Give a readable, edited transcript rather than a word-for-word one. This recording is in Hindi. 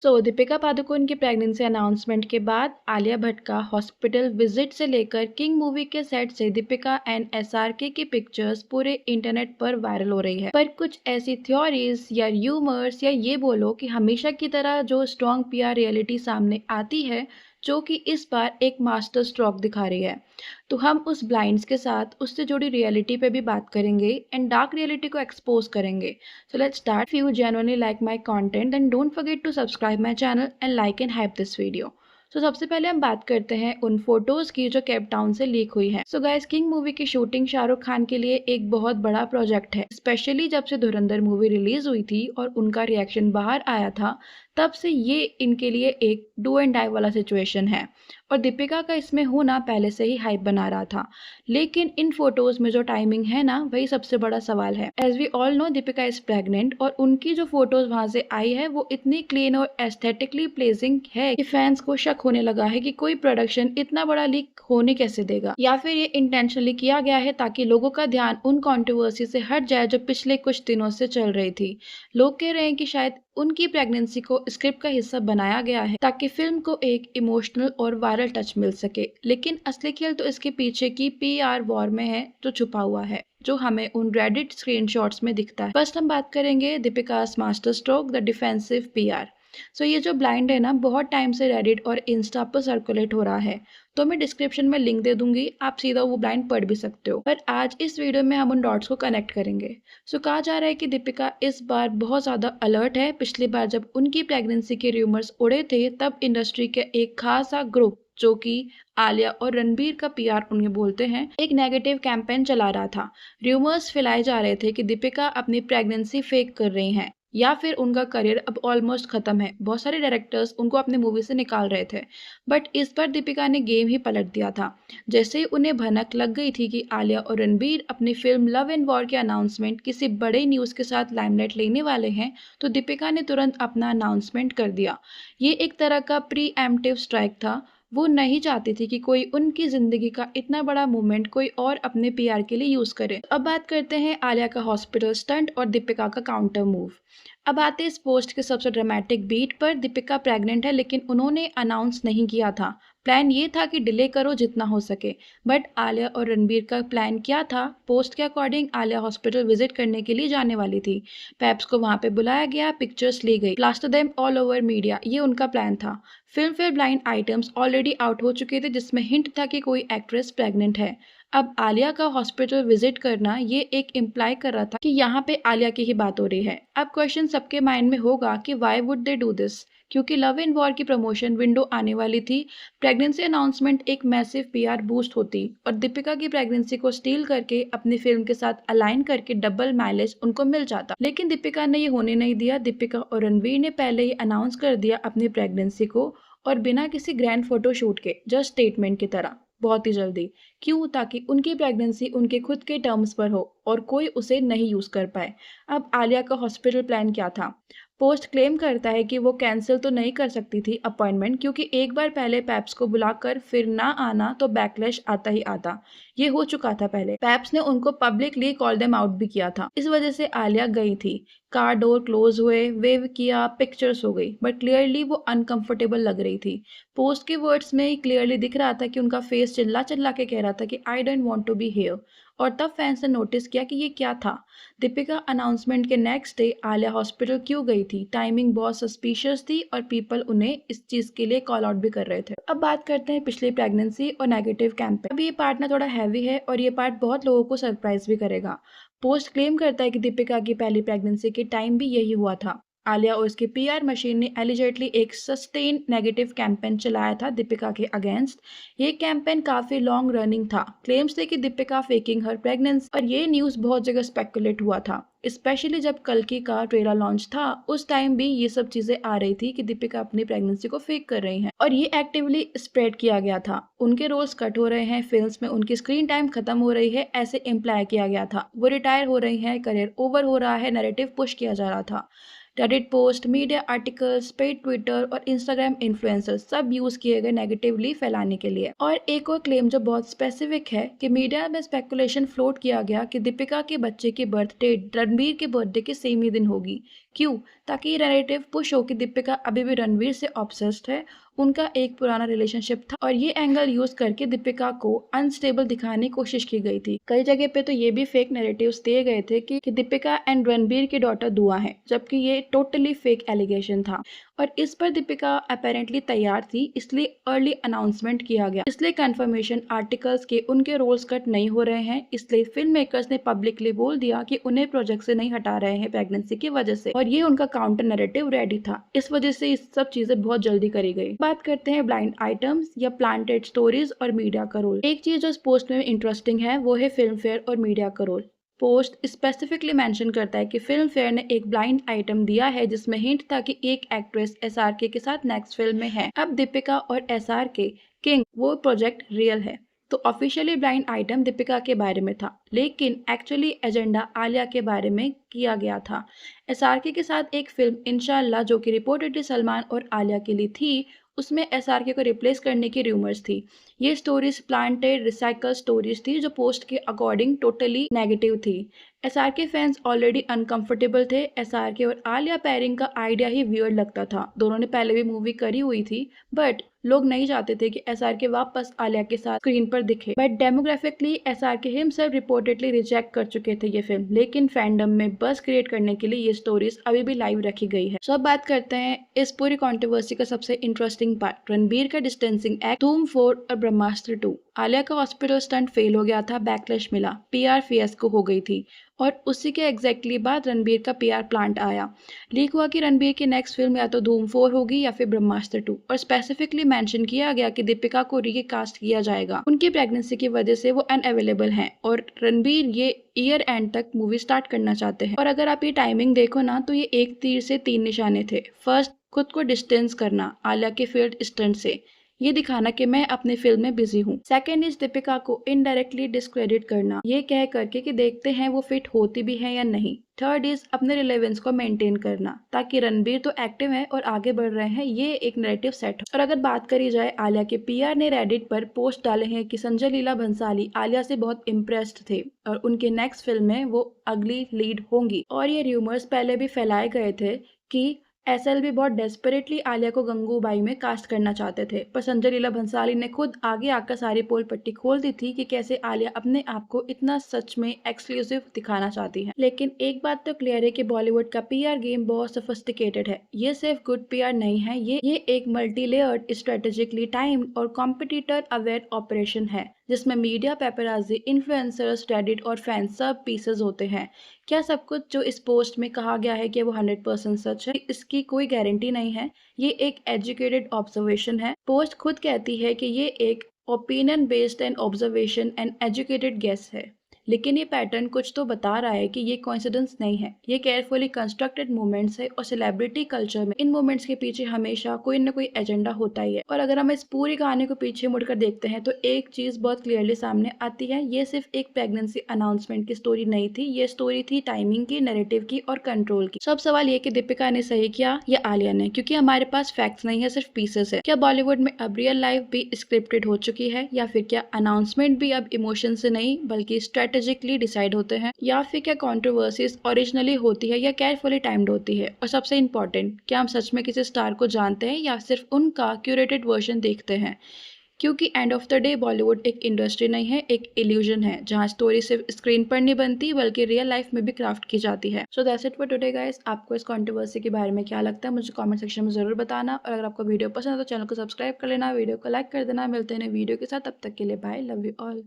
दीपिका पादुकोण की प्रेगनेंसी अनाउंसमेंट के बाद आलिया भट्ट का हॉस्पिटल विजिट से लेकर किंग मूवी के सेट से दीपिका एंड एसआरके की पिक्चर्स पूरे इंटरनेट पर वायरल हो रही है। पर कुछ ऐसी थ्योरीज या र्यूमर्स या ये बोलो कि हमेशा की तरह जो स्ट्रॉन्ग पीआर रियलिटी सामने आती है, जो कि इस बार एक मास्टर स्ट्रोक दिखा रही है। तो हम उस ब्लाइंड्स के साथ उससे जुड़ी रियलिटी पे भी बात करेंगे एंड डार्क रियलिटी को एक्सपोज करेंगे। So let's start. If you genuinely like my content, then don't forget to subscribe my channel and like and hype this video. सबसे पहले हम बात करते हैं उन फोटोज की जो केप टाउन से लीक हुई है। गाइस, किंग मूवी की शूटिंग शाहरुख खान के लिए एक बहुत बड़ा प्रोजेक्ट है। स्पेशली जब से धुरंधर मूवी रिलीज हुई थी और उनका रिएक्शन बाहर आया था, तब से ये इनके लिए एक डू एंड डाई वाला सिचुएशन है और दीपिका का इसमें होना पहले से ही हाइप बना रहा था। लेकिन इन फोटोज में जो टाइमिंग है ना, वही सबसे बड़ा सवाल है। As we all know, Deepika is pregnant और उनकी जो फोटोज वहां से आई है वो इतनी क्लीन और एस्थेटिकली प्लेजिंग है कि फैंस को शक होने लगा है कि कोई प्रोडक्शन इतना बड़ा लीक होने कैसे देगा, या फिर ये इंटेंशनली किया गया है ताकि लोगों का ध्यान उन कंट्रोवर्सी से हट जाए जो पिछले कुछ दिनों से चल रही थी। लोग कह रहे हैं कि शायद उनकी प्रेगनेंसी को स्क्रिप्ट का हिस्सा बनाया गया है ताकि फिल्म को एक इमोशनल और वायरल टच मिल सके। लेकिन असली खेल तो इसके पीछे की पीआर वॉर में है, जो छुपा हुआ है, जो हमें उन रेडिट स्क्रीनशॉट्स में दिखता है। फर्स्ट हम बात करेंगे Deepika's master stroke, the defensive PR. ये जो ब्लाइंड है ना, बहुत टाइम से रेडिट और इंस्टा पर सर्कुलेट हो रहा है, तो मैं डिस्क्रिप्शन में लिंक दे दूंगी, आप सीधा वो ब्लाइंड पढ़ भी सकते हो। पर आज इस वीडियो में हम उन डॉट्स को कनेक्ट करेंगे। कहा जा रहा है कि दीपिका इस बार बहुत ज़्यादा अलर्ट है। पिछली बार जब उनकी प्रेगनेंसी के र्यूमर्स उड़े थे, तब इंडस्ट्री के एक खासा ग्रुप, जो कि आलिया और रणबीर का पीआर उन्हें बोलते हैं, एक नेगेटिव कैंपेन चला रहा था। र्यूमर्स फैलाए जा रहे थे कि दीपिका अपनी प्रेगनेंसी फेक कर रही हैं या फिर उनका करियर अब ऑलमोस्ट खत्म है। बहुत सारे डायरेक्टर्स उनको अपने मूवी से निकाल रहे थे, बट इस बार दीपिका ने गेम ही पलट दिया था। जैसे ही उन्हें भनक लग गई थी कि आलिया और रणबीर अपनी फिल्म लव एंड वॉर के अनाउंसमेंट किसी बड़े न्यूज़ के साथ लाइमलाइट लेने वाले हैं, तो दीपिका ने तुरंत अपना अनाउंसमेंट कर दिया। ये एक तरह का प्री एम्प्टिव स्ट्राइक था। वो नहीं चाहती थी कि कोई उनकी जिंदगी का इतना बड़ा मूवमेंट कोई और अपने पीआर के लिए यूज करे। अब बात करते हैं आलिया का हॉस्पिटल स्टंट और दीपिका का काउंटर मूव। अब आते इस पोस्ट के सबसे ड्रामेटिक बीट पर। दीपिका प्रेग्नेंट है, लेकिन उन्होंने अनाउंस नहीं किया था। प्लान ये था कि डिले करो जितना हो सके। बट आलिया और रणबीर का प्लान क्या था? पोस्ट के अकॉर्डिंग आलिया हॉस्पिटल विजिट करने के लिए जाने वाली थी। पेप्स को वहां पे बुलाया गया, पिक्चर्स ली गई, plaster them all over media, ये उनका प्लान था। Film fair blind items already out हो चुके थे, जिसमें हिंट था कि कोई एक्ट्रेस प्रेग्नेंट है। अब आलिया का हॉस्पिटल विजिट करना ये एक इम्प्लाई कर रहा था कि यहाँ पे आलिया की ही बात हो रही है। अब क्वेश्चन सबके माइंड में होगा कि why would they do this, क्योंकि लव एंड वॉर की प्रमोशन विंडो आने वाली थी। प्रेगनेंसी अनाउंसमेंट एक मैसिव पीआर बूस्ट होती और दीपिका की प्रेगनेंसी को स्टील करके अपनी फिल्म के साथ अलाइन करके डबल माइलेज उनको मिल जाता। लेकिन दीपिका ने ये होने नहीं दिया। दीपिका और रणवीर ने पहले ही अनाउंस कर दिया अपनी प्रेगनेंसी को, और बिना किसी ग्रैंड फोटोशूट के, जस्ट स्टेटमेंट की तरह, बहुत ही जल्दी। क्यों? ताकि उनकी प्रेगनेंसी उनके खुद के टर्म्स पर हो और कोई उसे नहीं यूज कर पाए। अब आलिया का हॉस्पिटल प्लान क्या था? पोस्ट क्लेम करता है कि वो कैंसिल तो नहीं कर सकती थी अपॉइंटमेंट, क्योंकि एक बार पहले पैप्स को बुलाकर फिर ना आना तो बैकलैश आता ही आता। ये हो चुका था पहले। पैप्स ने उनको पब्लिकली कॉल देम आउट भी किया था। इस वजह से आलिया गई थी। कार डोर क्लोज हुए, वेव किया, पिक्चर्स हो गई, बट क्लियरली वो अनकंफर्टेबल लग रही थी। पोस्ट के वर्ड्स में ही क्लियरली दिख रहा था कि उनका फेस चिल्ला चिल्ला के कह रहा था कि I don't want to be here. और तब फैंस ने नोटिस किया कि ये क्या था। दीपिका अनाउंसमेंट के नेक्स्ट डे आलिया हॉस्पिटल क्यों गई थी? टाइमिंग बहुत सस्पिशियस थी और पीपल उन्हें इस चीज के लिए कॉल आउट भी कर रहे थे। अब बात करते हैं पिछली प्रेगनेंसी और नेगेटिव कैंपेन। अब ये पार्ट ना थोड़ा हैवी है और ये पार्ट बहुत लोगों को सरप्राइज भी करेगा। पोस्ट क्लेम करता है कि दीपिका की पहली प्रेगनेंसी के टाइम भी यही हुआ था। आलिया और उसकी पीआर मशीन ने एलिजेटली एक सस्टेन नेगेटिव कैंपेन चलाया था दीपिका के अगेंस्ट। ये कैंपेन काफी लॉन्ग रनिंग था। क्लेम्स थे कि दीपिका फेकिंग हर प्रेगनेंसी, और ये न्यूज बहुत जगह स्पेकुलेट हुआ था। स्पेशली जब कल्कि का ट्रेलर लॉन्च था, उस टाइम भी ये सब चीजें आ रही थी कि दीपिका अपनी प्रेगनेंसी को फेक कर रही हैं, और ये एक्टिवली स्प्रेड किया गया था। उनके रोल्स कट हो रहे हैं, फिल्म्स में उनकी स्क्रीन टाइम खत्म हो रही है, ऐसे इम्प्लाई किया गया था। वो रिटायर हो रही हैं, करियर ओवर हो रहा है, नैरेटिव पुश किया जा रहा था। Reddit post, media articles, paid Twitter और इंस्टाग्राम इन्फ्लुएंसर्स सब यूज किए गए नेगेटिवली फैलाने के लिए। और एक और क्लेम जो बहुत स्पेसिफिक है कि मीडिया में स्पेकुलेशन फ्लोट किया गया कि दीपिका के बच्चे की बर्थ डेट रणबीर के बर्थडे के सेम ही दिन होगी। क्यों? ताकि ये नैरेटिव पुश हो कि दीपिका अभी भी रणवीर से ऑब्सेस्ड है, उनका एक पुराना रिलेशनशिप था और ये एंगल यूज करके दीपिका को अनस्टेबल दिखाने की कोशिश की गई थी। कई जगह पे तो ये भी फेक नैरेटिव्स दिए गए थे कि दीपिका एंड रणबीर की डॉटर दुआ है, जबकि ये टोटली फेक एलिगेशन था और इस पर दीपिका अपेरेंटली तैयार थी, इसलिए अर्ली अनाउंसमेंट किया गया। इसलिए कंफर्मेशन आर्टिकल्स के उनके रोल्स कट नहीं हो रहे हैं, इसलिए फिल्म मेकर्स ने पब्लिकली बोल दिया कि उन्हें प्रोजेक्ट से नहीं हटा रहे हैं प्रेगनेंसी की वजह से, और ये उनका काउंटर नैरेटिव रेडी था। इस वजह से इस सब चीजें बहुत जल्दी करी गई। बात करते हैं ब्लाइंड आइटम्स या प्लांटेड स्टोरीज और मीडिया का रोल। एक चीज जो इस पोस्ट में इंटरेस्टिंग है वो है फिल्म फेयर और मीडिया का रोल। पोस्ट स्पेसिफिकली मेंशन करता है कि फिल्म फेयर ने एक ब्लाइंड आइटम दिया है जिसमें हिंट था कि एक एक्ट्रेस एसआरके के साथ नेक्स्ट फिल्म में है। अब दीपिका और एसआरके किंग वो प्रोजेक्ट रियल है, तो ऑफिशियली ब्लाइंड आइटम दीपिका के बारे में था, लेकिन एक्चुअली एजेंडा आलिया के बारे में किया गया था। एसआरके के साथ एक फिल्म इंशाल्लाह जो कि रिपोर्टेडली सलमान और आलिया के लिए थी, उसमें एसआरके को रिप्लेस करने की रूमर्स थी। ये स्टोरीज प्लांटेड रिसाइकल स्टोरीज थी जो पोस्ट के अकॉर्डिंग टोटली नेगेटिव थी। एसआरके फैंस ऑलरेडी अनकंफर्टेबल थे। एसआरके और आलिया पेयरिंग का आइडिया ही वियर्ड लगता था। दोनों ने पहले भी मूवी करी हुई थी, बट लोग नहीं चाहते थे कि एसआरके वापस आलिया के साथ स्क्रीन पर दिखे। But demographically SRK himself reportedly reject कर चुके थे ये फिल्म, लेकिन फैंडम में बस क्रिएट करने के लिए ये स्टोरीज अभी भी लाइव रखी गई है। सो अब बात करते हैं इस पूरी कंट्रोवर्सी का सबसे इंटरेस्टिंग पार्ट, रणबीर का डिस्टेंसिंग एक्ट, धूम 4 और ब्रह्मास्त्र 2। आलिया का हॉस्पिटल स्टंट फेल हो गया था, बैकलैश मिला, पीआर फियास्को हो गई थी और उसी के एग्जैक्टली बाद रणबीर का पीआर प्लांट आया। लीक हुआ कि रणबीर की नेक्स्ट फिल्म या तो धूम 4 होगी या फिर ब्रह्मास्त्र 2 और स्पेसिफिकली मेंशन किया गया कि दीपिका को रीकास्ट किया जाएगा। उनकी प्रेगनेंसी की वजह से वो अनअवेलेबल हैं और रणबीर ये ईयर एंड तक मूवी स्टार्ट करना चाहते हैं। और अगर आप ये टाइमिंग देखो ना तो ये एक तीर से 3 निशाने थे। फर्स्ट, खुद को डिस्टेंस करना आलिया के फील्ड स्टंट से, ये दिखाना कि मैं अपनी फिल्म में बिजी हूँ। सेकेंड इज दीपिका को इनडायरेक्टली डिस्क्रेडिट करना, ये कह करके कि देखते हैं वो फिट होती भी है या नहीं। थर्ड इज अपने रिलेवेंस को मेंटेन करना, ताकि रणबीर तो एक्टिव है और आगे बढ़ रहे हैं, ये एक नैरेटिव सेट हो। और अगर बात करी जाए आलिया के पीआर ने रेडिट पर पोस्ट डाले हैं कि संजय लीला भंसाली आलिया से बहुत इम्प्रेस्ड थे और उनके नेक्स्ट फिल्म में वो अगली लीड होंगी। और ये रूमर्स पहले भी फैलाए गए थे कि एसएलवी बहुत डेस्परेटली आलिया को गंगूबाई में कास्ट करना चाहते थे, पर संजय लीला भंसाली ने खुद आगे आकर सारी पोल पट्टी खोल दी थी कि कैसे आलिया अपने आप को इतना सच में एक्सक्लूसिव दिखाना चाहती है। लेकिन एक बात तो क्लियर है कि बॉलीवुड का पीआर गेम बहुत सोफिस्टिकेटेड है। ये सिर्फ गुड पीआर नहीं है, ये एक मल्टी लेयर्ड, स्ट्रेटेजिकली टाइम्ड और कॉम्पिटिटर अवेयर ऑपरेशन है, जिसमें मीडिया, पेपराजी, इन्फ्लुएंसर्स, रेडिट और फैंस सब पीसेस होते हैं। क्या सब कुछ जो इस पोस्ट में कहा गया है कि वो 100% सच है? इसकी कोई गारंटी नहीं है। ये एक एजुकेटेड ऑब्जर्वेशन है। पोस्ट खुद कहती है कि ये एक opinion based and observation and educated guess है, लेकिन ये पैटर्न कुछ तो बता रहा है कि ये कोइंसिडेंस नहीं है, ये केयरफुली कंस्ट्रक्टेड मूवमेंट्स है और सेलिब्रिटी कल्चर में इन मूवमेंट्स के पीछे हमेशा कोई न कोई एजेंडा होता ही है। और अगर हम इस पूरी कहानी को पीछे मुड़कर देखते हैं तो एक चीज बहुत क्लियरली सामने आती है, ये सिर्फ एक प्रेगनेंसी अनाउंसमेंट की स्टोरी नहीं थी, ये स्टोरी थी टाइमिंग की, नैरेटिव की और कंट्रोल की। सब सवाल ये कि दीपिका ने सही किया या आलिया ने, क्योंकि हमारे पास फैक्ट्स नहीं है, सिर्फ पीसेस है। क्या बॉलीवुड में अब रियल लाइफ भी स्क्रिप्टेड हो चुकी है, या फिर क्या अनाउंसमेंट भी अब इमोशन से नहीं बल्कि स्ट्रेटेजिकली डिसाइड होते हैं, या फिर क्या कंट्रोवर्सीज ओरिजिनली होती है या केयरफुली टाइम्ड होती है? और सबसे इम्पोर्टेंट, क्या हम सच में किसी स्टार को जानते हैं या सिर्फ उनका क्यूरेटेड वर्जन देखते हैं? क्योंकि end of the day Bollywood एक इंडस्ट्री नहीं है, एक इल्यूजन है जहां स्टोरी सिर्फ स्क्रीन पर नहीं बनती बल्कि रियल लाइफ में भी क्राफ्ट की जाती है। So that's it for today guys. आपको इस कंट्रोवर्सी के बारे में क्या लगता है मुझे कमेंट सेक्शन में जरूर बताना, और अगर आपको वीडियो पसंद है तो चैनल को सब्सक्राइब कर लेना, वीडियो को लाइक कर देना। मिलते हैं वीडियो के साथ, तब तक के लिए बाय, लव यू ऑल।